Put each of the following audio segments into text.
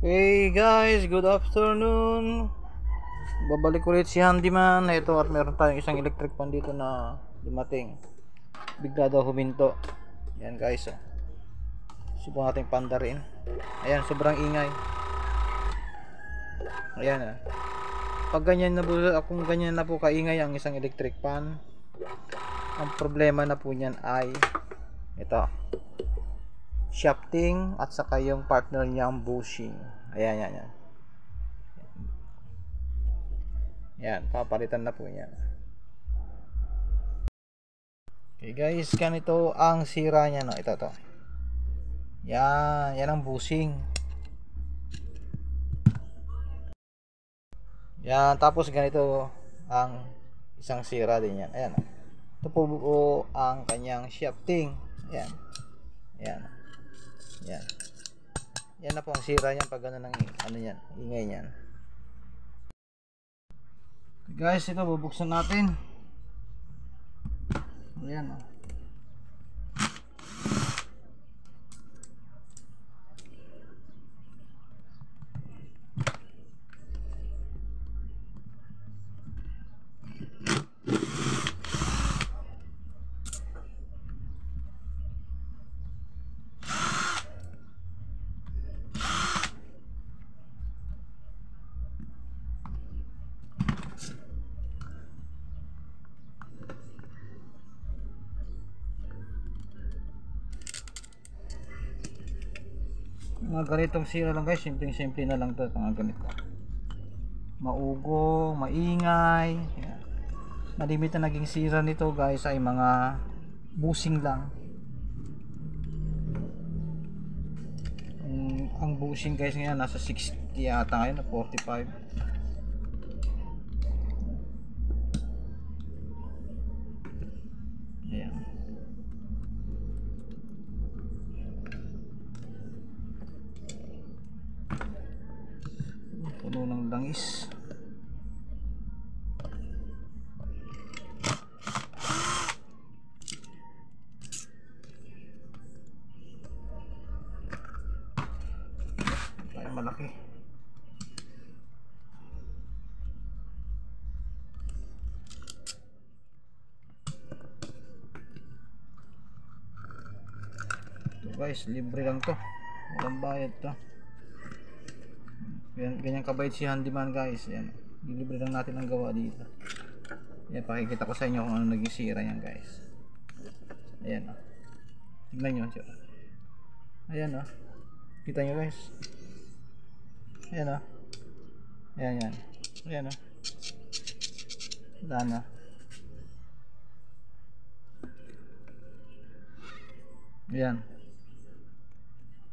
Hey guys, good afternoon. Babalik ulit si Handyman. Ito at meron tayong isang electric pan dito na dumating. Bigla daw huminto. Yan guys, oh. Subukan nating pandarin. Ayan, sobrang ingay. Ayan ah. Pag ganyan na po, kung ganyan na po kaingay ang isang electric pan, ang problema na po niyan ay ito, shafting at saka yung partner niyang bushing. Ayan, yan, yan. Yan, papalitan na po yan. Okay guys, ganito ang sira niya, no. Ito to. Yan, yan ang bushing. Yan, tapos ganito ang isang sira din yan. Ayan. Ito po ang kanyang shafting. Ayan. Ayan. Yan. Yan na po ang sira niyan pag ano ng ano yan, ingay niyan. Okay guys, ito bubuksan natin. Ayan oh. Mga ganitong sira lang guys, simple na lang to, mga ganito. Maugo, maingay. Yan. Malimit na naging sira nito guys ay mga bushing lang. Ang bushing guys ngayon nasa 60 yata ngayon, na 45. Ayan. Puno ng langis. Ay, malaki. So guys, libre lang to. Walang bayad to. Ganyan kabait si Handyman guys. Yan. Dilibre lang natin ang gawa dito. Yan, pakikita ko sa inyo kung ano naging sira yan guys. Ayan o. Tignan nyo. Ayan o. Kita nyo guys. Ayan o. Ayan yan. Ayan o. Wala na. Ayan.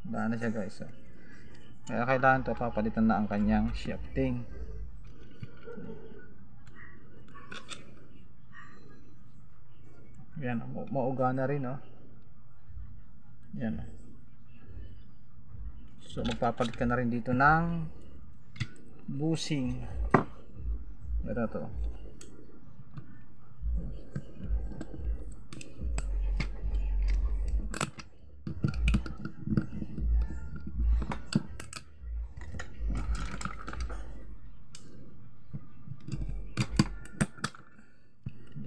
Wala na siya guys o. Kaya kailangan to papalitan na ang kanyang shafting. Yan, mauga na rin oh. Yan. So magpapalit ka na rin dito ng bushing. Ito to.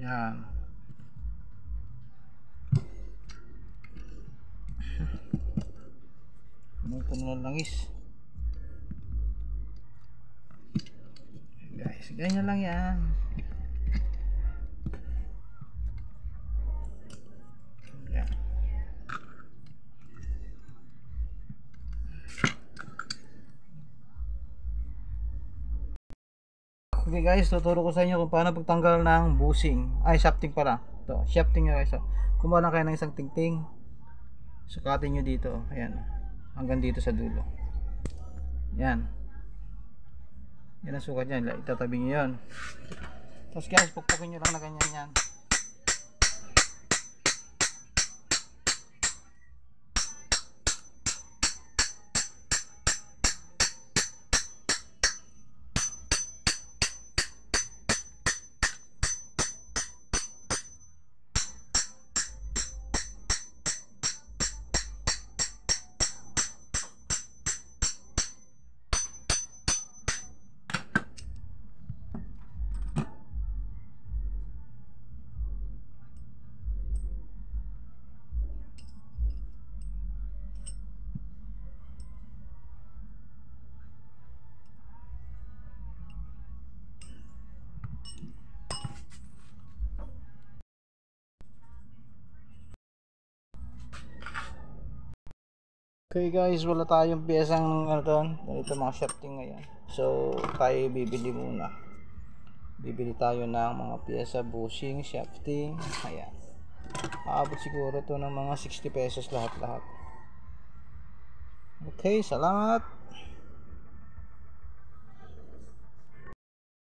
Yan. Puno ng langis. Guys, ganyan lang yan. Yan. Okay guys, tuturo ko sa inyo kung paano pagtanggal ng bushing. Ay, shafting pala. Ito, shafting nyo guys. Kumuha lang kayo ng isang tingting. Sukatin nyo dito. Ayan. Hanggang dito sa dulo. Yan. Yan ang sukat nyo. Itatabi nyo yun. Tapos guys, pukpukin nyo lang na ganyan yan. Okay guys, wala tayong piyesang ano to, ganito mga shafting ngayon. So tayo bibili muna. Bibili tayo ng mga piyesa, bushing, shafting. Ayan. Aabot siguro to ng mga 60 pesos lahat-lahat. Okay, salamat.